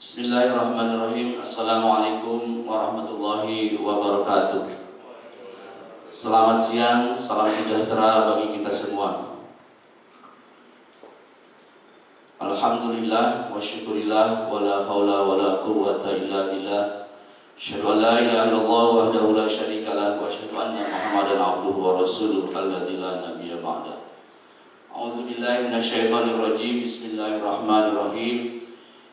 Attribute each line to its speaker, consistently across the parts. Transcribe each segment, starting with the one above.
Speaker 1: Bismillahirrahmanirrahim. Assalamualaikum warahmatullahi wabarakatuh. Selamat siang, salam sejahtera bagi kita semua. Alhamdulillah wa syukurillah wa la hawla wa la quwwata illa billah. Asyhadu an la ilaha illallah wahdahu la syarikalah wa asyhadu anna Muhammadan abduhu wa rasuluh alladzi la nabiyya ba'da. A'udzu billahi minasyaitonir rajim. Bismillahirrahmanirrahim.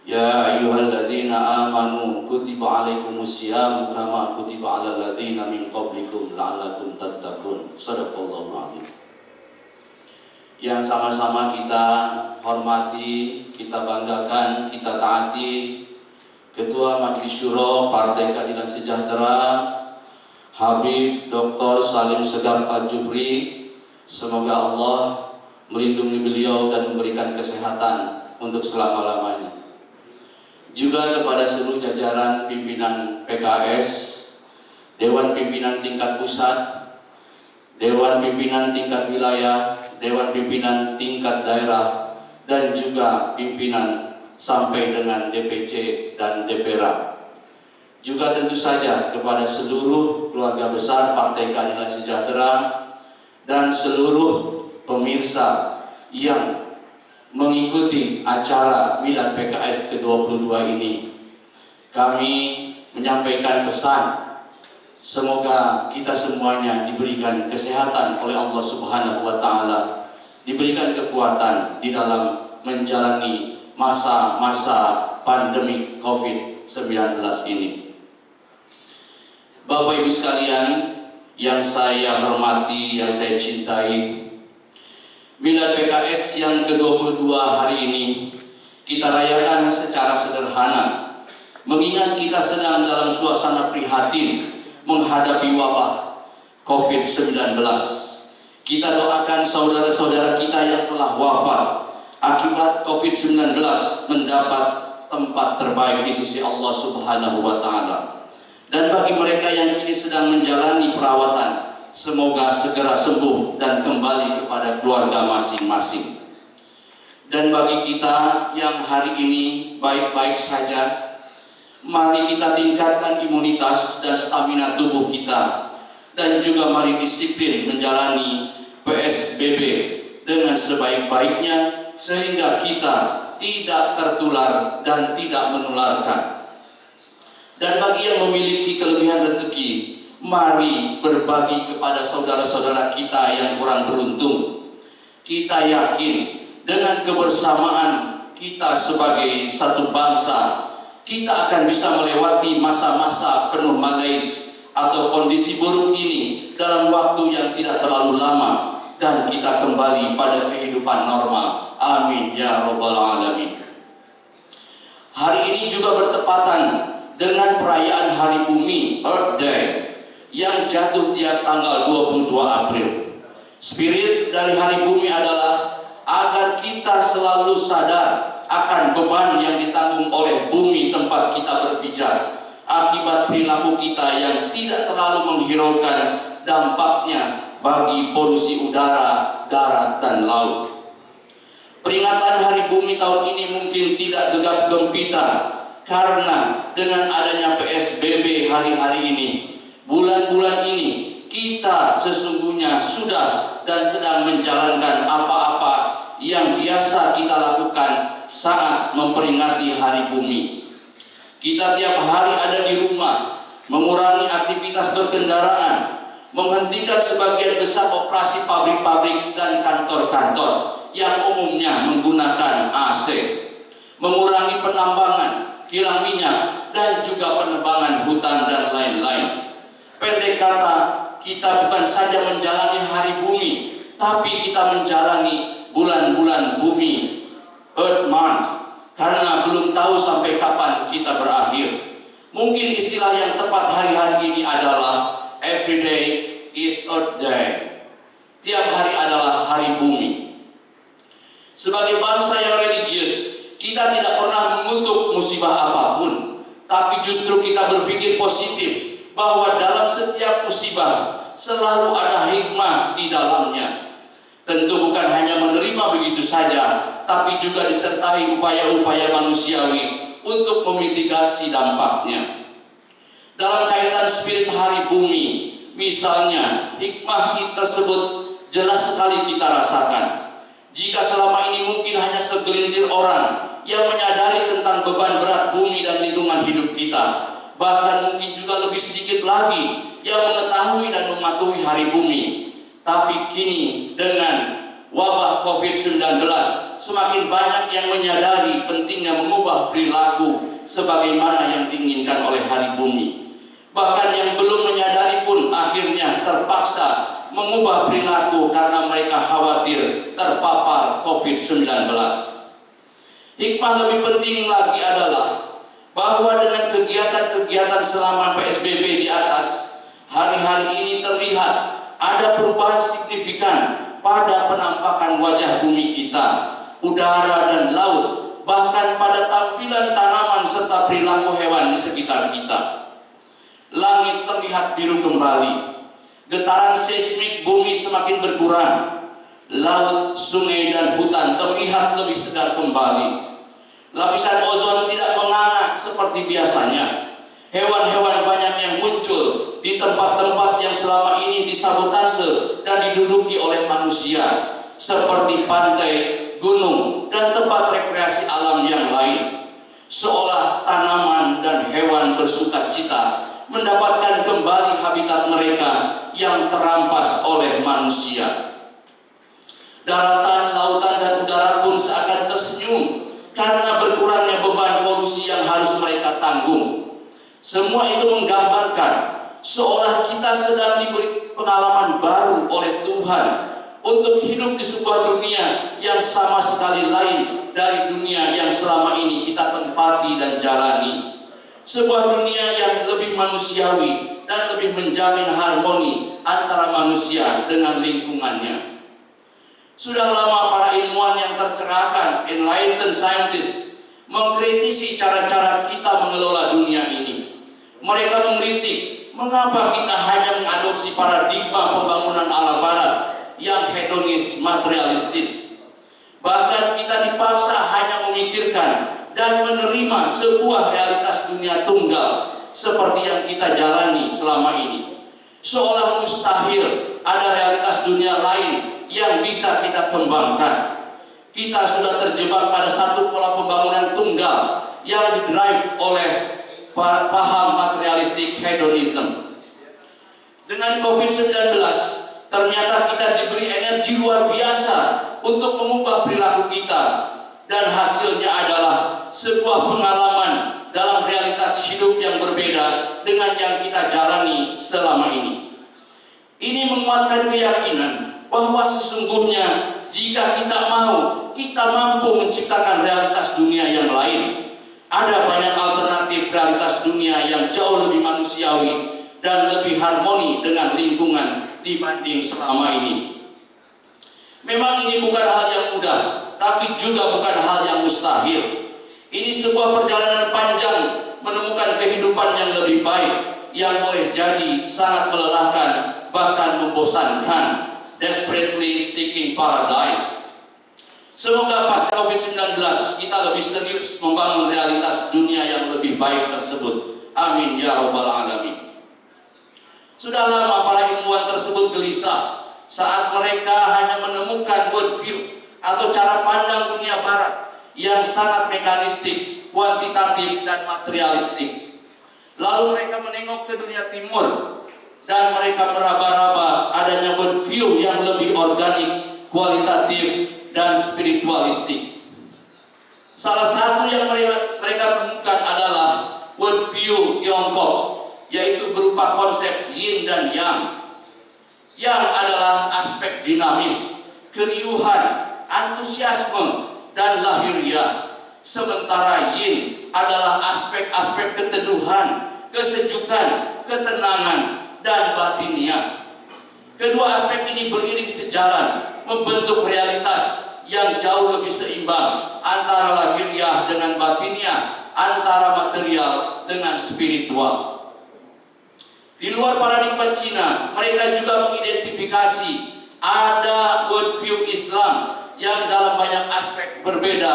Speaker 1: Ya ayyuhalladzina amanu kutiba alaikumus syiyamu kama kutiba alal ladzina min qablikum la'allakum tattaqun. Shadaqallahul adzim. Yang sama-sama kita hormati, kita banggakan, kita taati Ketua Majelis Syuro Partai Keadilan Sejahtera Habib Dr. Salim Segaf Al-Jufri. Semoga Allah melindungi beliau dan memberikan kesehatan untuk selama-lamanya. Juga kepada seluruh jajaran pimpinan PKS, Dewan Pimpinan tingkat pusat, Dewan Pimpinan tingkat wilayah, Dewan Pimpinan tingkat daerah, dan juga pimpinan sampai dengan DPC dan DPRA. Juga tentu saja kepada seluruh keluarga besar Partai Keadilan Sejahtera dan seluruh pemirsa yang mengikuti acara Milad PKS ke-22 ini. Kami menyampaikan pesan, semoga kita semuanya diberikan kesehatan oleh Allah Subhanahu wa Ta'ala, diberikan kekuatan di dalam menjalani masa-masa pandemi COVID-19 ini. Bapak Ibu sekalian yang saya hormati, yang saya cintai, Milad PKS yang ke-22 hari ini kita rayakan secara sederhana, mengingat kita sedang dalam suasana prihatin menghadapi wabah COVID-19. Kita doakan saudara-saudara kita yang telah wafat akibat COVID-19 mendapat tempat terbaik di sisi Allah Subhanahu wa Ta'ala. Dan bagi mereka yang kini sedang menjalani perawatan, semoga segera sembuh dan kembali kepada keluarga masing-masing. Dan bagi kita yang hari ini baik-baik saja, mari kita tingkatkan imunitas dan stamina tubuh kita, dan juga mari disiplin menjalani PSBB dengan sebaik-baiknya sehingga kita tidak tertular dan tidak menularkan. Dan bagi yang memiliki kelebihan rezeki, mari berbagi kepada saudara-saudara kita yang kurang beruntung. Kita yakin dengan kebersamaan kita sebagai satu bangsa, kita akan bisa melewati masa-masa penuh malaise atau kondisi buruk ini dalam waktu yang tidak terlalu lama, dan kita kembali pada kehidupan normal. Amin ya rabbal alamin. Hari ini juga bertepatan dengan perayaan Hari Bumi Earth Day yang jatuh tiap tanggal 22 April. Spirit dari Hari Bumi adalah agar kita selalu sadar akan beban yang ditanggung oleh bumi tempat kita berpijak akibat perilaku kita yang tidak terlalu menghiraukan dampaknya bagi polusi udara, darat, dan laut. Peringatan Hari Bumi tahun ini mungkin tidak gegap gempita karena dengan adanya PSBB hari-hari ini, bulan-bulan ini, kita sesungguhnya sudah dan sedang menjalankan apa-apa yang biasa kita lakukan saat memperingati Hari Bumi. Kita tiap hari ada di rumah, mengurangi aktivitas berkendaraan, menghentikan sebagian besar operasi pabrik-pabrik dan kantor-kantor yang umumnya menggunakan AC, mengurangi penambangan, kilang minyak, dan juga penebangan hutan dan lain-lain. Pendek kata, kita bukan saja menjalani Hari Bumi, tapi kita menjalani bulan-bulan bumi, Earth Month, karena belum tahu sampai kapan kita berakhir. Mungkin istilah yang tepat hari-hari ini adalah Every day is Earth Day. Tiap hari adalah Hari Bumi. Sebagai bangsa yang religius, kita tidak pernah mengutuk musibah apapun, tapi justru kita berpikir positif bahwa dalam setiap musibah selalu ada hikmah di dalamnya. Tentu bukan hanya menerima begitu saja, tapi juga disertai upaya-upaya manusiawi untuk memitigasi dampaknya. Dalam kaitan spirit hari bumi, misalnya, hikmah tersebut jelas sekali kita rasakan. Jika selama ini mungkin hanya segelintir orang yang menyadari tentang beban berat bumi dan lingkungan hidup kita, bahkan mungkin juga lebih sedikit lagi yang mengetahui dan mematuhi hari bumi. Tapi kini dengan wabah COVID-19, semakin banyak yang menyadari pentingnya mengubah perilaku sebagaimana yang diinginkan oleh hari bumi. Bahkan yang belum menyadari pun akhirnya terpaksa mengubah perilaku karena mereka khawatir terpapar COVID-19. Hikmah lebih penting lagi adalah bahwa dengan kegiatan-kegiatan selama PSBB di atas, hari-hari ini terlihat ada perubahan signifikan pada penampakan wajah bumi kita, udara dan laut, bahkan pada tampilan tanaman serta perilaku hewan di sekitar kita. Langit terlihat biru kembali, getaran seismik bumi semakin berkurang, laut, sungai dan hutan terlihat lebih segar kembali. Lapisan ozon tidak menganga seperti biasanya. Hewan-hewan banyak yang muncul di tempat-tempat yang selama ini disabotase dan diduduki oleh manusia, seperti pantai, gunung, dan tempat rekreasi alam yang lain. Seolah tanaman dan hewan bersukacita mendapatkan kembali habitat mereka yang terampas oleh manusia. Daratan, lautan, dan udara pun seakan tersenyum karena berkurangnya beban polusi yang harus mereka tanggung. Semua itu menggambarkan seolah kita sedang diberi pengalaman baru oleh Tuhan untuk hidup di sebuah dunia yang sama sekali lain dari dunia yang selama ini kita tempati dan jalani. Sebuah dunia yang lebih manusiawi dan lebih menjamin harmoni antara manusia dengan lingkungannya. Sudah lama para ilmuwan yang tercerahkan, enlightened scientists, mengkritisi cara-cara kita mengelola dunia ini. Mereka mengkritik mengapa kita hanya mengadopsi paradigma pembangunan ala barat yang hedonis materialistis. Bahkan kita dipaksa hanya memikirkan dan menerima sebuah realitas dunia tunggal seperti yang kita jalani selama ini. Seolah mustahil ada realitas dunia lain yang bisa kita kembangkan. Kita sudah terjebak pada satu pola pembangunan tunggal yang didrive oleh paham materialistik hedonism. Dengan COVID-19, ternyata kita diberi energi luar biasa untuk mengubah perilaku kita, dan hasilnya adalah sebuah pengalaman dalam realitas hidup yang berbeda dengan yang kita jalani selama ini. Ini menguatkan keyakinan bahwa sesungguhnya jika kita mau, kita mampu menciptakan realitas dunia yang lain. Ada banyak alternatif realitas dunia yang jauh lebih manusiawi dan lebih harmoni dengan lingkungan dibanding selama ini. Memang ini bukan hal yang mudah, tapi juga bukan hal yang mustahil. Ini sebuah perjalanan panjang menemukan kehidupan yang lebih baik, yang boleh jadi sangat melelahkan, bahkan membosankan. Desperately seeking paradise. Semoga pasca COVID-19 kita lebih serius membangun realitas dunia yang lebih baik tersebut. Amin ya rabbal alamin. Sudah lama para ilmuwan tersebut gelisah saat mereka hanya menemukan worldview atau cara pandang dunia barat yang sangat mekanistik, kuantitatif, dan materialistik. Lalu mereka menengok ke dunia timur dan mereka meraba-raba adanya worldview yang lebih organik, kualitatif, dan spiritualistik. Salah satu yang mereka temukan adalah worldview Tiongkok, yaitu berupa konsep yin dan yang. Yang adalah aspek dinamis, keriuhan, antusiasme, dan lahiriah. Sementara yin adalah aspek-aspek keteduhan, kesejukan, ketenangan, dan batiniah. Kedua aspek ini beriring sejalan, membentuk realitas yang jauh lebih seimbang antara lahiriah dengan batiniah, antara material dengan spiritual. Di luar paradigma Cina, mereka juga mengidentifikasi ada worldview Islam yang dalam banyak aspek berbeda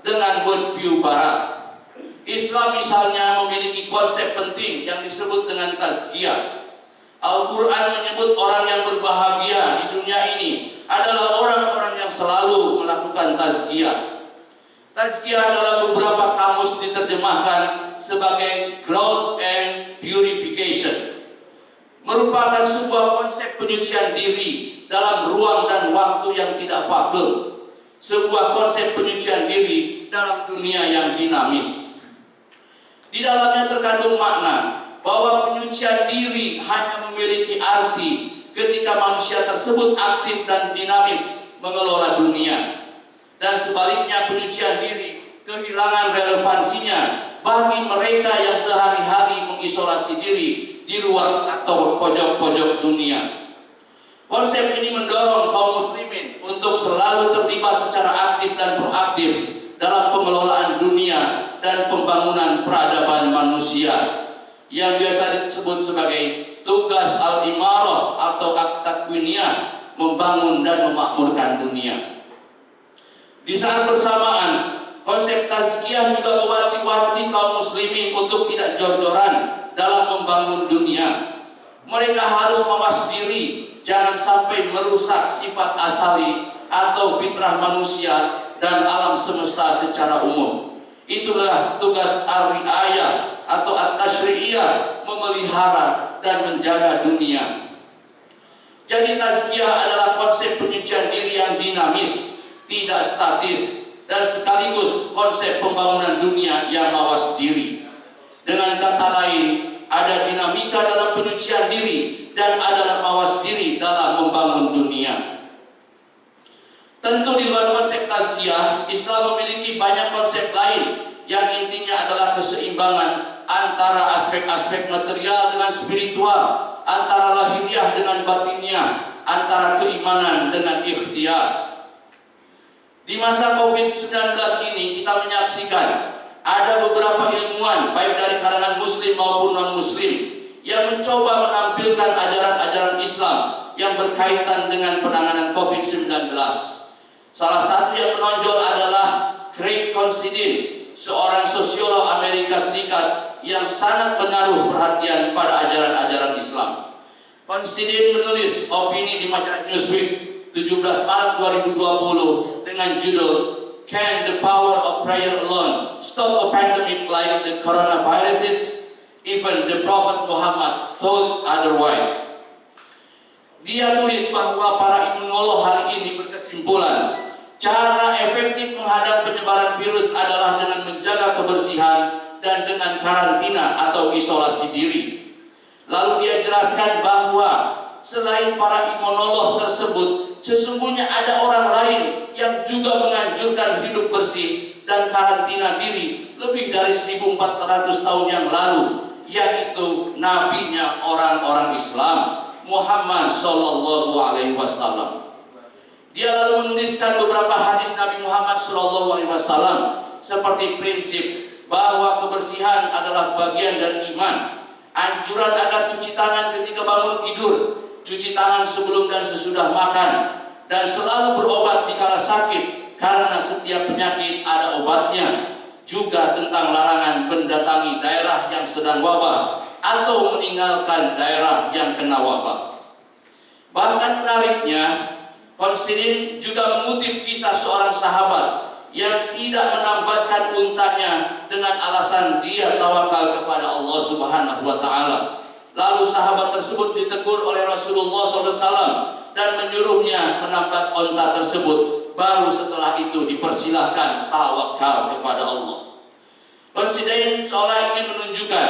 Speaker 1: dengan worldview Barat. Islam misalnya memiliki konsep penting yang disebut dengan tazkiyah. Al-Quran menyebut orang yang berbahagia di dunia ini adalah orang-orang yang selalu melakukan tazkiyah. Tazkiyah dalam beberapa kamus diterjemahkan sebagai growth and purification, merupakan sebuah konsep penyucian diri dalam ruang dan waktu yang tidak vakum, sebuah konsep penyucian diri dalam dunia yang dinamis. Di dalamnya terkandung makna bahwa penyucian diri hanya memiliki arti ketika manusia tersebut aktif dan dinamis mengelola dunia, dan sebaliknya penyucian diri kehilangan relevansinya bagi mereka yang sehari-hari mengisolasi diri di luar atau pojok-pojok dunia. Konsep ini mendorong kaum muslimin untuk selalu terlibat secara aktif dan proaktif dalam pengelolaan dunia dan pembangunan peradaban manusia, yang biasa disebut sebagai tugas al-imarah atau at-takwiniyah, membangun dan memakmurkan dunia. Di saat bersamaan, konsep tazkiyah juga mewanti-wanti kaum muslimin untuk tidak jor-joran dalam membangun dunia. Mereka harus mawas diri, jangan sampai merusak sifat asali atau fitrah manusia dan alam semesta secara umum. Itulah tugas ar-riayah atau at-tashri'iyah, memelihara dan menjaga dunia. Jadi tazkiyah adalah konsep penyucian diri yang dinamis, tidak statis, dan sekaligus konsep pembangunan dunia yang mawas diri. Dengan kata lain, ada dinamika dalam penyucian diri dan ada mawas diri dalam membangun dunia. Tentu di luar konsep tazkiyah, Islam memiliki banyak konsep lain yang intinya adalah keseimbangan antara aspek-aspek material dengan spiritual, antara lahiriah dengan batiniah, antara keimanan dengan ikhtiar. Di masa COVID-19 ini kita menyaksikan ada beberapa ilmuwan baik dari kalangan muslim maupun non-muslim yang mencoba menampilkan ajaran-ajaran Islam yang berkaitan dengan penanganan COVID-19. Salah satu yang menonjol adalah Craig Considine, seorang sosiolog Amerika Serikat yang sangat menaruh perhatian pada ajaran-ajaran Islam. Considine menulis opini di majalah Newsweek 17 Maret 2020 dengan judul "Can the power of prayer alone stop a pandemic like the coronaviruses? Even the Prophet Muhammad thought otherwise." Dia tulis bahwa para imunolog hari ini berkesimpulan cara efektif menghadap penyebaran virus adalah dengan menjaga kebersihan dan dengan karantina atau isolasi diri. Lalu dia jelaskan bahwa selain para imunolog tersebut, sesungguhnya ada orang lain yang juga menganjurkan hidup bersih dan karantina diri lebih dari 1400 tahun yang lalu, yaitu nabinya orang-orang Islam, Muhammad sallallahu alaihi wasallam. Dia lalu menuliskan beberapa hadis Nabi Muhammad sallallahu alaihi wasallam seperti prinsip bahwa kebersihan adalah bagian dari iman, anjuran agar cuci tangan ketika bangun tidur, cuci tangan sebelum dan sesudah makan, dan selalu berobat dikala sakit karena setiap penyakit ada obatnya. Juga tentang larangan mendatangi daerah yang sedang wabah atau meninggalkan daerah yang kena wabah. Bahkan menariknya, Considine juga mengutip kisah seorang sahabat yang tidak menambatkan untanya dengan alasan dia tawakal kepada Allah Subhanahu wa taala. Lalu sahabat tersebut ditegur oleh Rasulullah SAW dan menyuruhnya menambat unta tersebut. Baru setelah itu dipersilahkan tawakal kepada Allah. Considine seolah ingin menunjukkan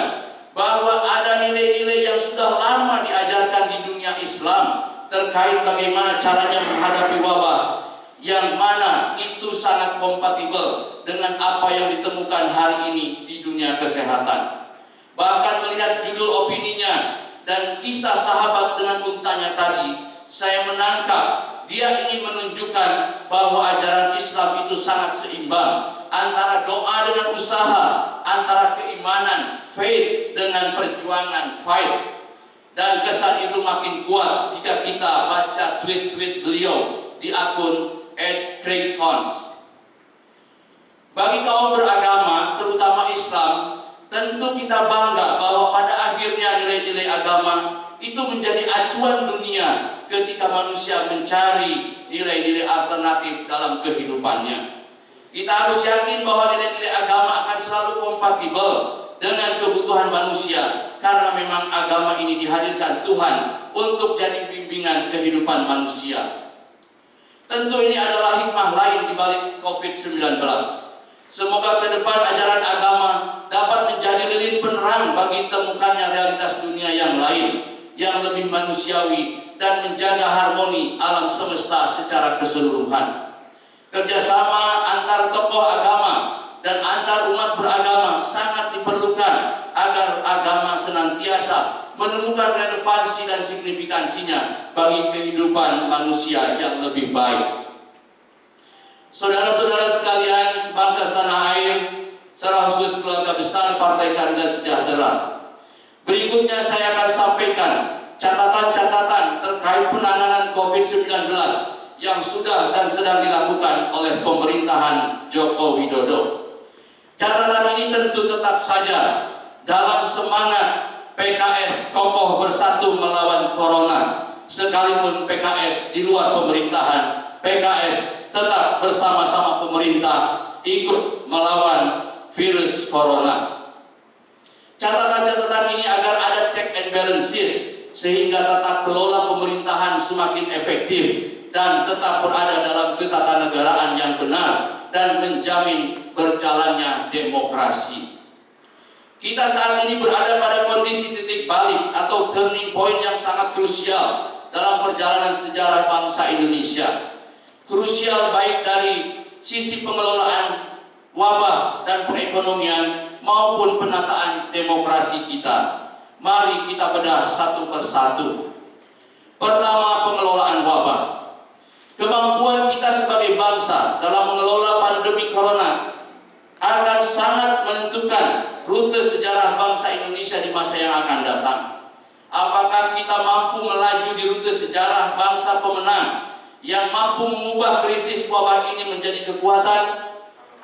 Speaker 1: bahwa ada nilai-nilai yang sudah lama diajarkan di dunia Islam terkait bagaimana caranya menghadapi wabah, yang mana itu sangat kompatibel dengan apa yang ditemukan hari ini di dunia kesehatan. Bahkan melihat judul opininya dan kisah sahabat dengan untanya tadi, saya menangkap dia ingin menunjukkan bahwa ajaran Islam itu sangat seimbang antara doa dengan usaha, antara keimanan, faith, dengan perjuangan, fight. Dan kesan itu makin kuat jika kita baca tweet-tweet beliau di akun @CraigCons. Bagi kaum beragama, terutama Islam, tentu kita bangga bahwa pada akhirnya nilai-nilai agama itu menjadi acuan dunia ketika manusia mencari nilai-nilai alternatif dalam kehidupannya. Kita harus yakin bahwa nilai-nilai agama akan selalu kompatibel dengan kebutuhan manusia, karena memang agama ini dihadirkan Tuhan untuk jadi bimbingan kehidupan manusia. Tentu ini adalah hikmah lain di balik COVID-19. Semoga ke depan ajaran agama dapat menjadi lilin penerang bagi ditemukannya realitas dunia yang lain, yang lebih manusiawi dan menjaga harmoni alam semesta secara keseluruhan. Kerjasama antar tokoh agama dan antar umat beragama sangat diperlukan agar agama senantiasa menemukan relevansi dan signifikansinya bagi kehidupan manusia yang lebih baik. Saudara-saudara sekalian, sebangsa setanah air, secara khusus keluarga besar Partai Keadilan Sejahtera, berikutnya saya akan sampaikan catatan-catatan terkait penanganan COVID-19 yang sudah dan sedang dilakukan oleh pemerintahan Joko Widodo. Catatan ini tentu tetap saja dalam semangat PKS kokoh bersatu melawan Corona. Sekalipun PKS di luar pemerintahan, PKS tetap bersama-sama pemerintah ikut melawan virus Corona. Catatan-catatan ini agar ada check and balances sehingga tata kelola pemerintahan semakin efektif dan tetap berada dalam ketatanegaraan yang benar dan menjamin berjalannya demokrasi. Kita saat ini berada pada kondisi titik balik atau turning point yang sangat krusial dalam perjalanan sejarah bangsa Indonesia. Krusial baik dari sisi pengelolaan wabah dan perekonomian maupun penataan demokrasi kita. Mari kita bedah satu persatu. Pertama, pengelolaan wabah. Kemampuan kita sebagai bangsa dalam mengelola pandemi Corona akan sangat menentukan rute sejarah bangsa Indonesia di masa yang akan datang. Apakah kita mampu melaju di rute sejarah bangsa pemenang yang mampu mengubah krisis wabah ini menjadi kekuatan,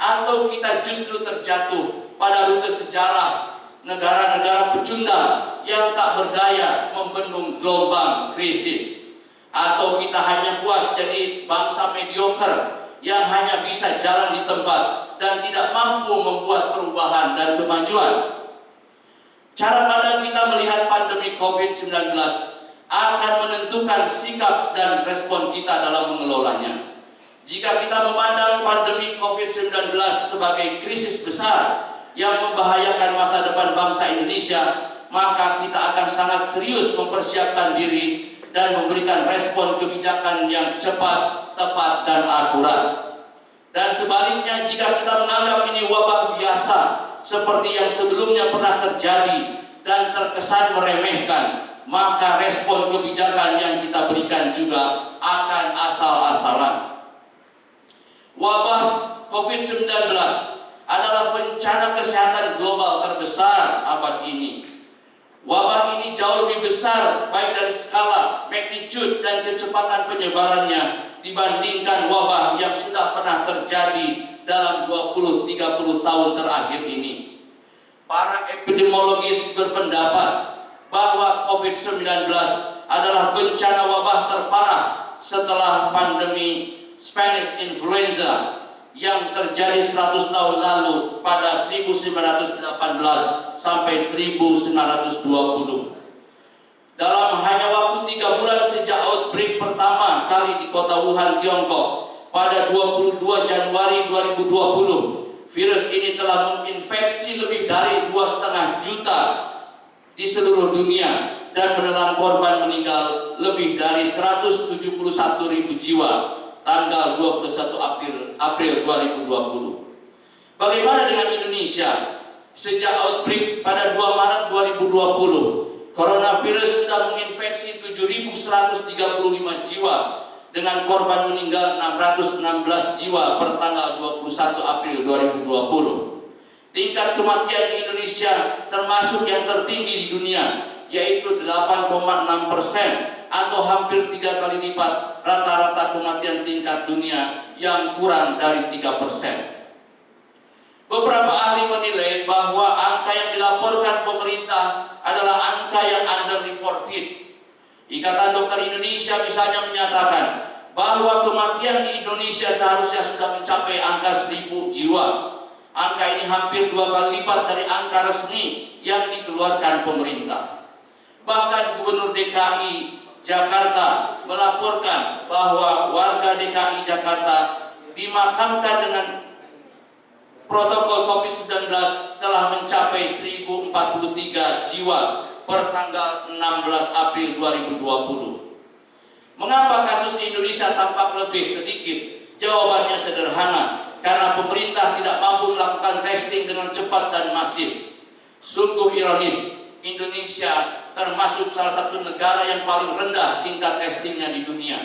Speaker 1: atau kita justru terjatuh pada rute sejarah negara-negara pecundang yang tak berdaya membendung gelombang krisis, atau kita hanya puas jadi bangsa mediocre yang hanya bisa jalan di tempat dan tidak mampu membuat perubahan dan kemajuan. Cara pandang kita melihat pandemi COVID-19 akan menentukan sikap dan respon kita dalam mengelolanya. Jika kita memandang pandemi COVID-19 sebagai krisis besar yang membahayakan masa depan bangsa Indonesia, maka kita akan sangat serius mempersiapkan diri dan memberikan respon kebijakan yang cepat, tepat, dan akurat. Dan sebaliknya, jika kita menganggap ini wabah biasa seperti yang sebelumnya pernah terjadi dan terkesan meremehkan, maka respon kebijakan yang kita berikan juga akan asal-asalan. Wabah COVID-19 adalah bencana kesehatan global terbesar abad ini. Wabah ini jauh lebih besar baik dari skala, magnitude, dan kecepatan penyebarannya dibandingkan wabah yang sudah pernah terjadi dalam 20-30 tahun terakhir ini. Para epidemiologis berpendapat bahwa COVID-19 adalah bencana wabah terparah setelah pandemi Spanish influenza yang terjadi 100 tahun lalu pada 1918 sampai 1920. Dalam hanya waktu 3 bulan sejak outbreak pertama kali di kota Wuhan, Tiongkok pada 22 Januari 2020, virus ini telah menginfeksi lebih dari 2,5 juta di seluruh dunia dan menelan korban meninggal lebih dari 171.000 jiwa tanggal 21 April 2020. Bagaimana dengan Indonesia? Sejak outbreak pada 2 Maret 2020, coronavirus sudah menginfeksi 7.135 jiwa dengan korban meninggal 616 jiwa per tanggal 21 April 2020. Tingkat kematian di Indonesia termasuk yang tertinggi di dunia, yaitu 8,6% atau hampir 3 kali lipat rata-rata kematian tingkat dunia yang kurang dari 3%. Beberapa ahli menilai bahwa angka angka yang dilaporkan pemerintah adalah angka yang underreported. Ikatan Dokter Indonesia misalnya menyatakan bahwa kematian di Indonesia seharusnya sudah mencapai angka 1.000 jiwa. Angka ini hampir 2 kali lipat dari angka resmi yang dikeluarkan pemerintah. Bahkan Gubernur DKI Jakarta melaporkan bahwa warga DKI Jakarta dimakamkan dengan protokol COVID-19 telah mencapai 1.043 jiwa per tanggal 16 April 2020. Mengapa kasus di Indonesia tampak lebih sedikit? Jawabannya sederhana, karena pemerintah tidak mampu melakukan testing dengan cepat dan masif. Sungguh ironis, Indonesia termasuk salah satu negara yang paling rendah tingkat testingnya di dunia.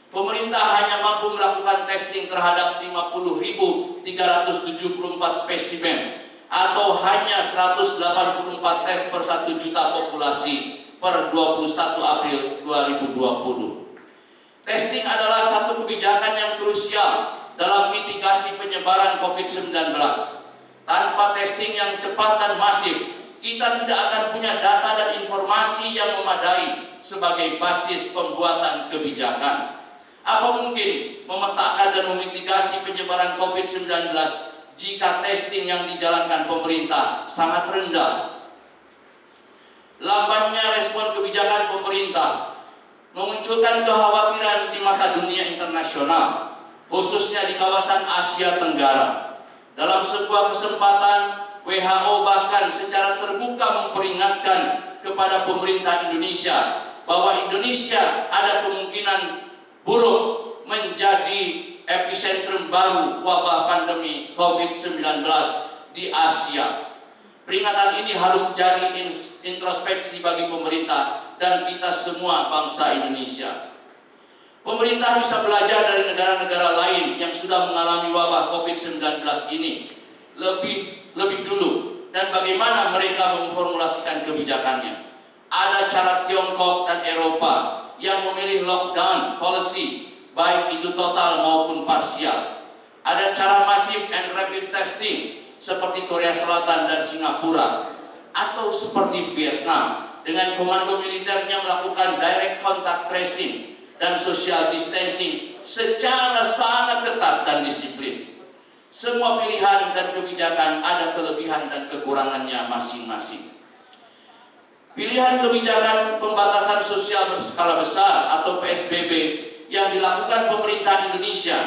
Speaker 1: Pemerintah hanya mampu melakukan testing terhadap 50.374 spesimen atau hanya 184 tes per 1 juta populasi per 21 April 2020. Testing adalah satu kebijakan yang krusial dalam mitigasi penyebaran COVID-19. Tanpa testing yang cepat dan masif, kita tidak akan punya data dan informasi yang memadai sebagai basis pembuatan kebijakan. Apa mungkin memetakan dan memitigasi penyebaran COVID-19 jika testing yang dijalankan pemerintah sangat rendah? Lambannya respon kebijakan pemerintah memunculkan kekhawatiran di mata dunia internasional, khususnya di kawasan Asia Tenggara. Dalam sebuah kesempatan, WHO bahkan secara terbuka memperingatkan kepada pemerintah Indonesia bahwa Indonesia ada kemungkinan buruk menjadi epicentrum baru wabah pandemi COVID-19 di Asia. Peringatan ini harus jadi introspeksi bagi pemerintah dan kita semua bangsa Indonesia. Pemerintah bisa belajar dari negara-negara lain yang sudah mengalami wabah COVID-19 ini lebih dulu dan bagaimana mereka memformulasikan kebijakannya. Ada cara Tiongkok dan Eropa yang memilih lockdown policy, baik itu total maupun parsial. Ada cara masif and rapid testing seperti Korea Selatan dan Singapura, atau seperti Vietnam dengan komando militernya melakukan direct contact tracing dan social distancing secara sangat ketat dan disiplin. Semua pilihan dan kebijakan ada kelebihan dan kekurangannya masing-masing. Pilihan kebijakan pembatasan sosial berskala besar atau PSBB yang dilakukan pemerintah Indonesia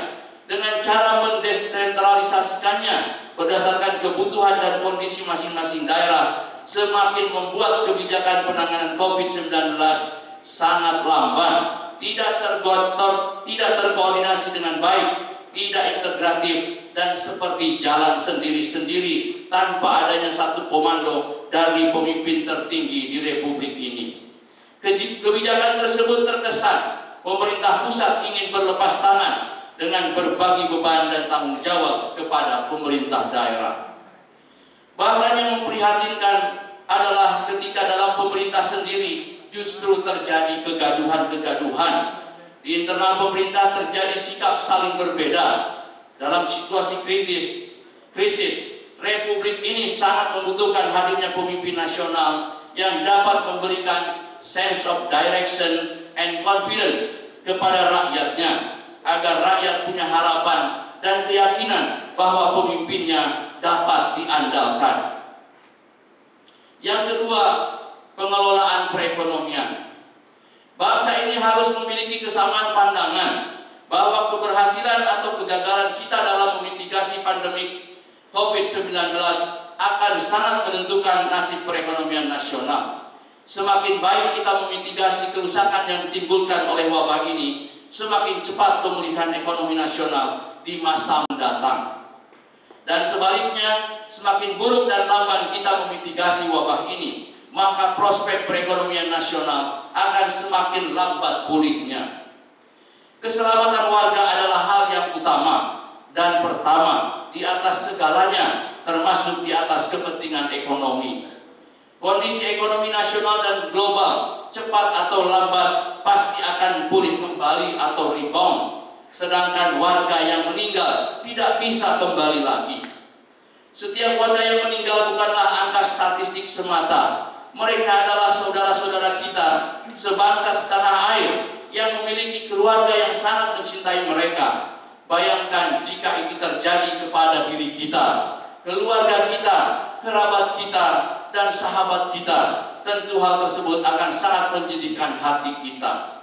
Speaker 1: dengan cara mendesentralisasikannya berdasarkan kebutuhan dan kondisi masing-masing daerah semakin membuat kebijakan penanganan COVID-19 sangat lamban, tidak terkoordinasi dengan baik, tidak integratif, dan seperti jalan sendiri-sendiri tanpa adanya satu komando dari pemimpin tertinggi di Republik ini. Kebijakan tersebut terkesan pemerintah pusat ingin berlepas tangan dengan berbagi beban dan tanggung jawab kepada pemerintah daerah. Bahkan yang memprihatinkan adalah ketika dalam pemerintah sendiri justru terjadi kegaduhan-kegaduhan. Di internal pemerintah terjadi sikap saling berbeda. Dalam situasi krisis, Republik ini sangat membutuhkan hadirnya pemimpin nasional yang dapat memberikan sense of direction and confidence kepada rakyatnya, agar rakyat punya harapan dan keyakinan bahwa pemimpinnya dapat diandalkan. Yang kedua, pengelolaan perekonomian. Bangsa ini harus memiliki kesamaan pandangan bahwa keberhasilan atau kegagalan kita dalam memitigasi pandemi COVID-19 akan sangat menentukan nasib perekonomian nasional. Semakin baik kita memitigasi kerusakan yang ditimbulkan oleh wabah ini, semakin cepat pemulihan ekonomi nasional di masa mendatang. Dan sebaliknya, semakin buruk dan lamban kita memitigasi wabah ini, maka prospek perekonomian nasional akan semakin lambat pulihnya. Keselamatan warga adalah hal yang utama dan pertama di atas segalanya, termasuk di atas kepentingan ekonomi. Kondisi ekonomi nasional dan global cepat atau lambat pasti akan pulih kembali atau rebound, sedangkan warga yang meninggal tidak bisa kembali lagi. Setiap warga yang meninggal bukanlah angka statistik semata. Mereka adalah saudara-saudara kita sebangsa setanah air yang memiliki keluarga yang sangat mencintai mereka. Bayangkan jika itu terjadi kepada diri kita, keluarga kita, kerabat kita, dan sahabat kita, tentu hal tersebut akan sangat menyedihkan hati kita.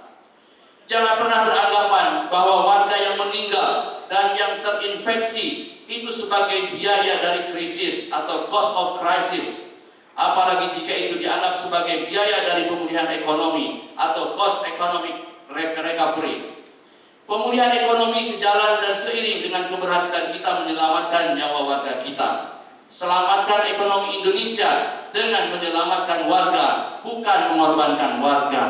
Speaker 1: Jangan pernah beranggapan bahwa warga yang meninggal dan yang terinfeksi itu sebagai biaya dari krisis atau cost of crisis. Apalagi jika itu dianggap sebagai biaya dari pemulihan ekonomi atau cost economic recovery. Pemulihan ekonomi sejalan dan seiring dengan keberhasilan kita menyelamatkan nyawa warga kita. Selamatkan ekonomi Indonesia dengan menyelamatkan warga, bukan mengorbankan warga.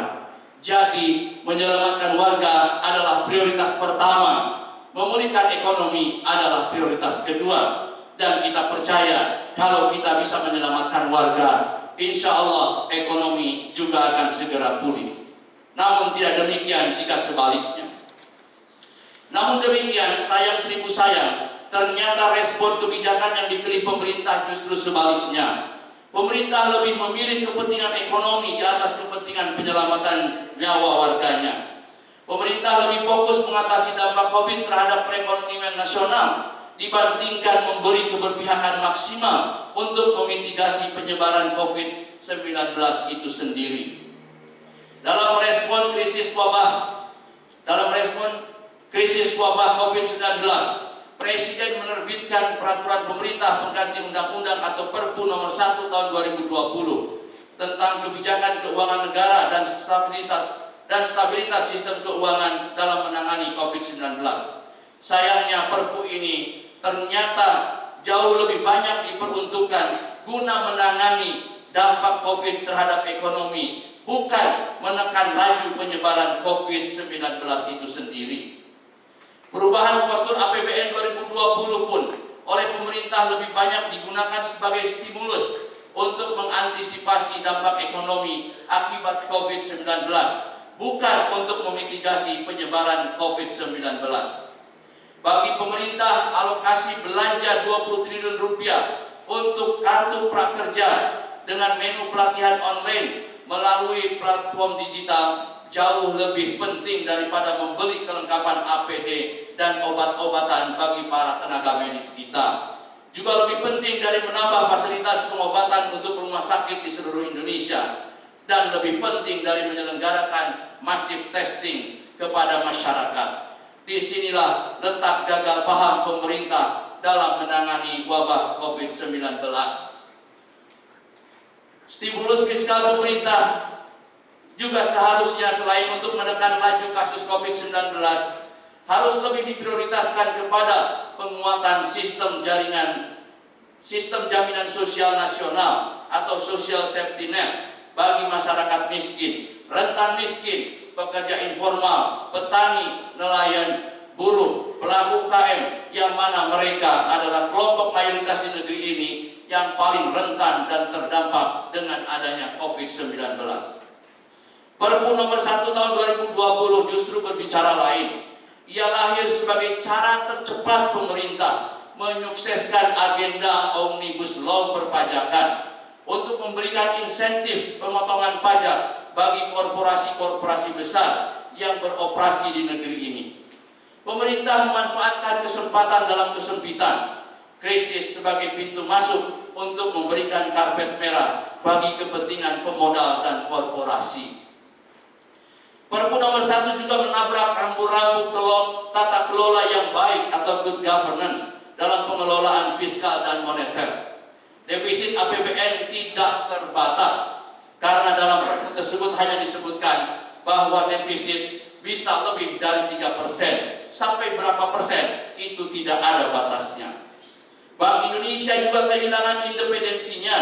Speaker 1: Jadi, menyelamatkan warga adalah prioritas pertama. Memulihkan ekonomi adalah prioritas kedua. Dan kita percaya kalau kita bisa menyelamatkan warga, insya Allah ekonomi juga akan segera pulih. Namun tidak demikian jika sebaliknya. Namun demikian, sayang seribu sayang, ternyata respon kebijakan yang dipilih pemerintah justru sebaliknya. Pemerintah lebih memilih kepentingan ekonomi di atas kepentingan penyelamatan nyawa warganya. Pemerintah lebih fokus mengatasi dampak COVID terhadap perekonomian nasional dibandingkan memberi keberpihakan maksimal untuk memitigasi penyebaran COVID-19 itu sendiri. Dalam respon krisis wabah COVID-19, Presiden menerbitkan peraturan pemerintah pengganti Undang-Undang atau Perpu Nomor 1 Tahun 2020 tentang kebijakan keuangan negara dan stabilitas sistem keuangan dalam menangani COVID-19. Sayangnya Perpu ini ternyata jauh lebih banyak diperuntukkan guna menangani dampak COVID terhadap ekonomi, bukan menekan laju penyebaran COVID-19 itu sendiri. Perubahan postur APBN 2020 pun oleh pemerintah lebih banyak digunakan sebagai stimulus untuk mengantisipasi dampak ekonomi akibat COVID-19, bukan untuk memitigasi penyebaran COVID-19. Bagi pemerintah, alokasi belanja 20 triliun rupiah untuk kartu prakerja dengan menu pelatihan online melalui platform digital jauh lebih penting daripada membeli kelengkapan APD dan obat-obatan bagi para tenaga medis kita. Juga lebih penting dari menambah fasilitas pengobatan untuk rumah sakit di seluruh Indonesia, dan lebih penting dari menyelenggarakan masif testing kepada masyarakat. Disinilah letak gagal paham pemerintah dalam menangani wabah COVID-19. Stimulus fiskal pemerintah juga seharusnya selain untuk menekan laju kasus COVID-19, harus lebih diprioritaskan kepada penguatan sistem jaminan sosial nasional atau social safety net bagi masyarakat miskin, rentan miskin, pekerja informal, petani, nelayan, buruh, pelaku UKM, yang mana mereka adalah kelompok mayoritas di negeri ini yang paling rentan dan terdampak dengan adanya COVID-19. Perpu Nomor 1 Tahun 2020 justru berbicara lain. Ia lahir sebagai cara tercepat pemerintah menyukseskan agenda Omnibus Law perpajakan untuk memberikan insentif pemotongan pajak bagi korporasi-korporasi besar yang beroperasi di negeri ini. Pemerintah memanfaatkan kesempatan dalam kesempitan krisis sebagai pintu masuk untuk memberikan karpet merah bagi kepentingan pemodal dan korporasi. Perpu Nomor 1 juga menabrak rambu-rambu tata kelola yang baik atau good governance dalam pengelolaan fiskal dan moneter. Defisit APBN tidak terbatas karena dalam perpu tersebut hanya disebutkan bahwa defisit bisa lebih dari 3%. Sampai berapa persen itu tidak ada batasnya. Bank Indonesia juga kehilangan independensinya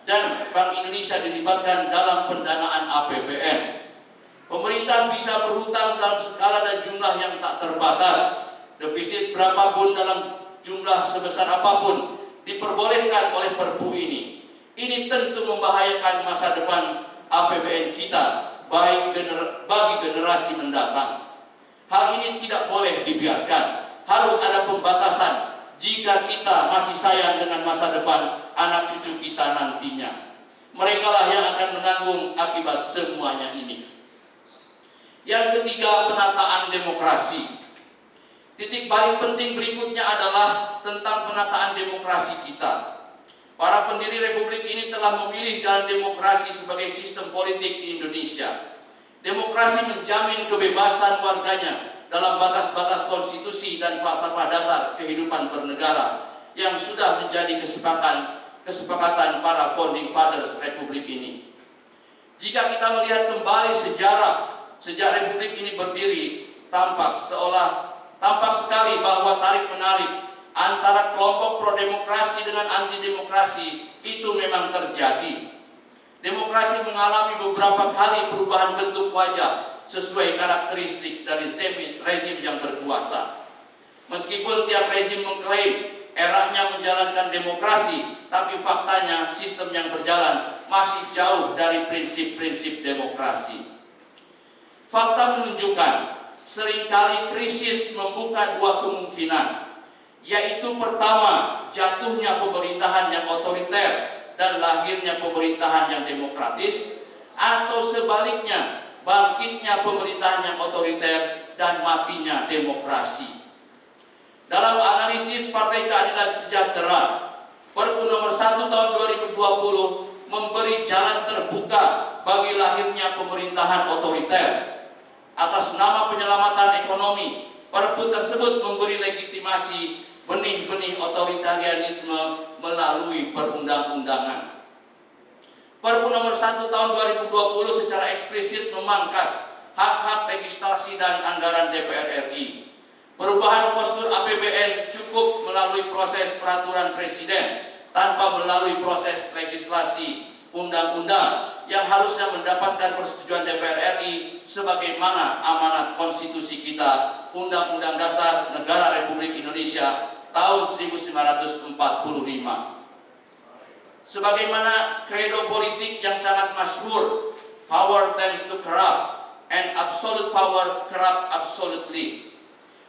Speaker 1: dan Bank Indonesia dilibatkan dalam pendanaan APBN. Pemerintah bisa berhutang dalam skala dan jumlah yang tak terbatas. Defisit berapapun dalam jumlah sebesar apapun diperbolehkan oleh perpu ini. Ini tentu membahayakan masa depan APBN kita bagi generasi mendatang. Hal ini tidak boleh dibiarkan. Harus ada pembatasan jika kita masih sayang dengan masa depan anak cucu kita nantinya. Merekalah yang akan menanggung akibat semuanya ini. Yang ketiga, penataan demokrasi. Titik balik penting berikutnya adalah tentang penataan demokrasi kita. Para pendiri republik ini telah memilih jalan demokrasi sebagai sistem politik di Indonesia. Demokrasi menjamin kebebasan warganya dalam batas-batas konstitusi dan falsafah dasar kehidupan bernegara yang sudah menjadi kesepakatan para founding fathers republik ini. Jika kita melihat kembali sejarah sejak republik ini berdiri, tampak sekali bahwa tarik-menarik antara kelompok pro-demokrasi dengan anti-demokrasi itu memang terjadi. Demokrasi mengalami beberapa kali perubahan bentuk wajah sesuai karakteristik dari rezim yang berkuasa. Meskipun tiap rezim mengklaim eranya menjalankan demokrasi, tapi faktanya sistem yang berjalan masih jauh dari prinsip-prinsip demokrasi. Fakta menunjukkan seringkali krisis membuka dua kemungkinan, yaitu pertama, jatuhnya pemerintahan yang otoriter dan lahirnya pemerintahan yang demokratis, atau sebaliknya, bangkitnya pemerintahan yang otoriter dan matinya demokrasi. Dalam analisis Partai Keadilan Sejahtera, Perpu nomor 1 tahun 2020 memberi jalan terbuka bagi lahirnya pemerintahan otoriter. Atas nama penyelamatan ekonomi, Perpu tersebut memberi legitimasi benih-benih otoritarianisme melalui perundang-undangan. Perpu nomor 1 tahun 2020 secara eksplisit memangkas hak-hak legislasi dan anggaran DPR RI. Perubahan postur APBN cukup melalui proses peraturan presiden tanpa melalui proses legislasi undang-undang yang harusnya mendapatkan persetujuan DPR RI sebagaimana amanat konstitusi kita, Undang-Undang Dasar Negara Republik Indonesia tahun 1945. Sebagaimana kredo politik yang sangat masyhur, power tends to corrupt and absolute power corrupt absolutely.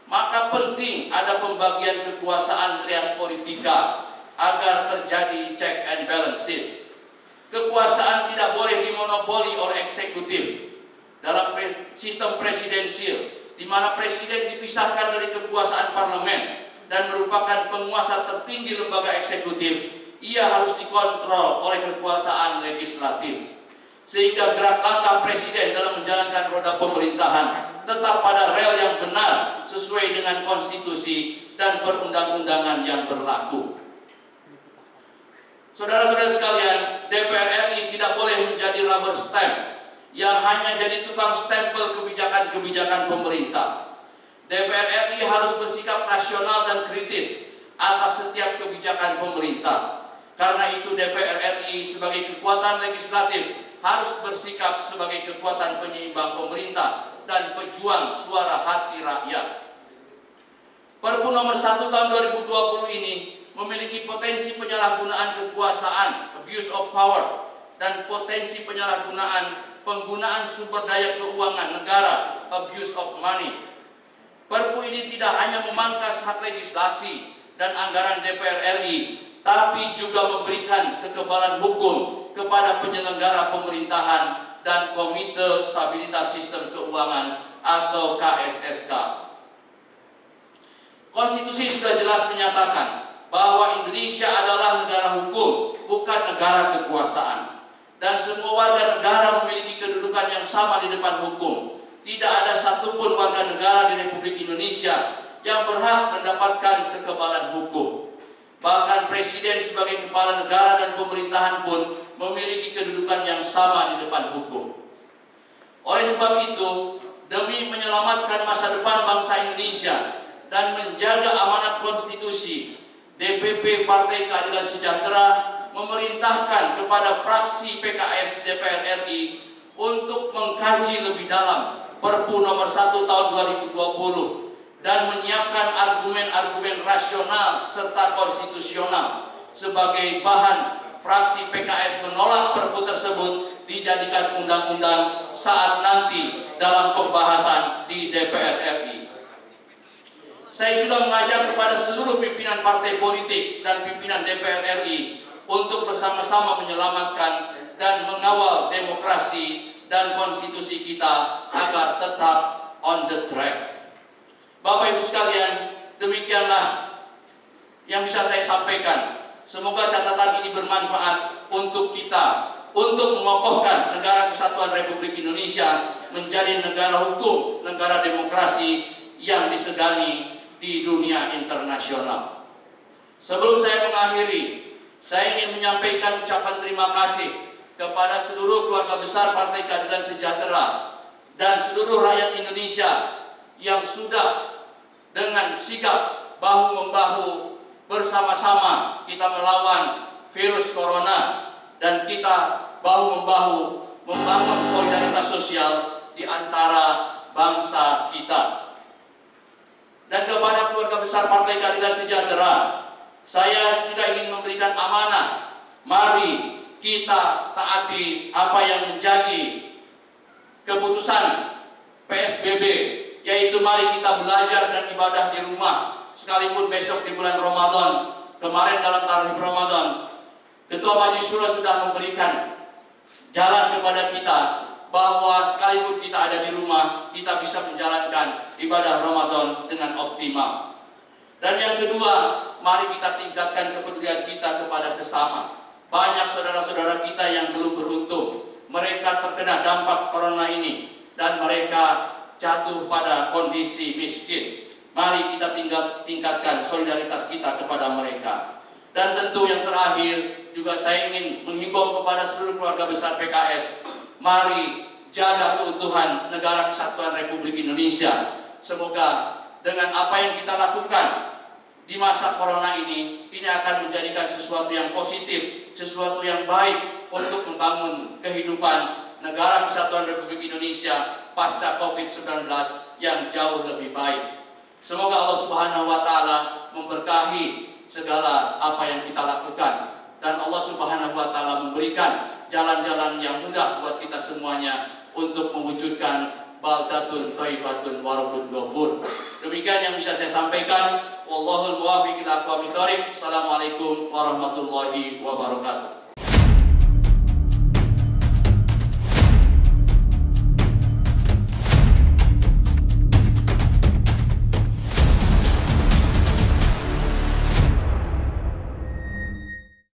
Speaker 1: Maka penting ada pembagian kekuasaan trias politika agar terjadi check and balances. Kekuasaan tidak boleh dimonopoli oleh eksekutif. Dalam sistem presidensial, di mana presiden dipisahkan dari kekuasaan parlemen dan merupakan penguasa tertinggi lembaga eksekutif, ia harus dikontrol oleh kekuasaan legislatif. Sehingga gerak langkah presiden dalam menjalankan roda pemerintahan tetap pada rel yang benar sesuai dengan konstitusi dan perundang-undangan yang berlaku. Saudara-saudara sekalian, DPR RI tidak boleh menjadi rubber stamp yang hanya jadi tukang stempel kebijakan-kebijakan pemerintah. DPR RI harus bersikap rasional dan kritis atas setiap kebijakan pemerintah. Karena itu DPR RI sebagai kekuatan legislatif harus bersikap sebagai kekuatan penyeimbang pemerintah dan pejuang suara hati rakyat. Perpu nomor 1 tahun 2020 ini memiliki potensi penyalahgunaan kekuasaan, abuse of power, dan potensi penyalahgunaan penggunaan sumber daya keuangan negara, abuse of money. Perpu ini tidak hanya memangkas hak legislasi dan anggaran DPR RI, tapi juga memberikan kekebalan hukum kepada penyelenggara pemerintahan dan Komite Stabilitas Sistem Keuangan atau KSSK. Konstitusi sudah jelas menyatakan bahwa Indonesia adalah negara hukum, bukan negara kekuasaan. Dan semua warga negara memiliki kedudukan yang sama di depan hukum. Tidak ada satupun warga negara di Republik Indonesia yang berhak mendapatkan kekebalan hukum. Bahkan presiden sebagai kepala negara dan pemerintahan pun memiliki kedudukan yang sama di depan hukum. Oleh sebab itu, demi menyelamatkan masa depan bangsa Indonesia dan menjaga amanat konstitusi, DPP Partai Keadilan Sejahtera memerintahkan kepada fraksi PKS DPR RI untuk mengkaji lebih dalam Perpu nomor 1 tahun 2020 dan menyiapkan argumen-argumen rasional serta konstitusional sebagai bahan fraksi PKS menolak Perpu tersebut dijadikan undang-undang saat nanti dalam pembahasan di DPR RI. Saya juga mengajak kepada seluruh pimpinan partai politik dan pimpinan DPR RI untuk bersama-sama menyelamatkan dan mengawal demokrasi dan konstitusi kita agar tetap on the track. Bapak Ibu sekalian, demikianlah yang bisa saya sampaikan. Semoga catatan ini bermanfaat untuk kita, untuk mengokohkan negara kesatuan Republik Indonesia menjadi negara hukum, negara demokrasi yang disegani di dunia internasional. Sebelum saya mengakhiri, saya ingin menyampaikan ucapan terima kasih kepada seluruh keluarga besar Partai Keadilan Sejahtera dan seluruh rakyat Indonesia yang sudah dengan sigap bahu-membahu bersama-sama kita melawan virus corona, dan kita bahu-membahu membangun solidaritas sosial di antara bangsa kita. Dan kepada keluarga besar Partai Keadilan Sejahtera, saya juga ingin memberikan amanah. Mari kita taati apa yang menjadi keputusan PSBB, yaitu mari kita belajar dan ibadah di rumah. Sekalipun besok di bulan Ramadan, kemarin dalam tarikh Ramadan, Ketua Majelis Syuro sudah memberikan jalan kepada kita bahwa sekalipun kita ada di rumah, kita bisa menjalankan ibadah Ramadan dengan optimal. Dan yang kedua, mari kita tingkatkan kepedulian kita kepada sesama. Banyak saudara-saudara kita yang belum beruntung, mereka terkena dampak corona ini dan mereka jatuh pada kondisi miskin. Mari kita tingkatkan solidaritas kita kepada mereka. Dan tentu yang terakhir, juga saya ingin menghimbau kepada seluruh keluarga besar PKS, mari jaga keutuhan negara kesatuan Republik Indonesia. Semoga dengan apa yang kita lakukan di masa corona ini akan menjadikan sesuatu yang positif, sesuatu yang baik untuk membangun kehidupan negara kesatuan Republik Indonesia pasca COVID-19 yang jauh lebih baik. Semoga Allah Subhanahu wa Ta'ala memberkahi segala apa yang kita lakukan, dan Allah Subhanahu wa Ta'ala memberikan jalan-jalan yang mudah buat kita semuanya untuk mewujudkan baldatun thayyibatun wa rabbun ghafur. Demikian yang bisa saya sampaikan. Wallahul muwaffiq ila aqwamit thoriq. Assalamualaikum warahmatullahi wabarakatuh.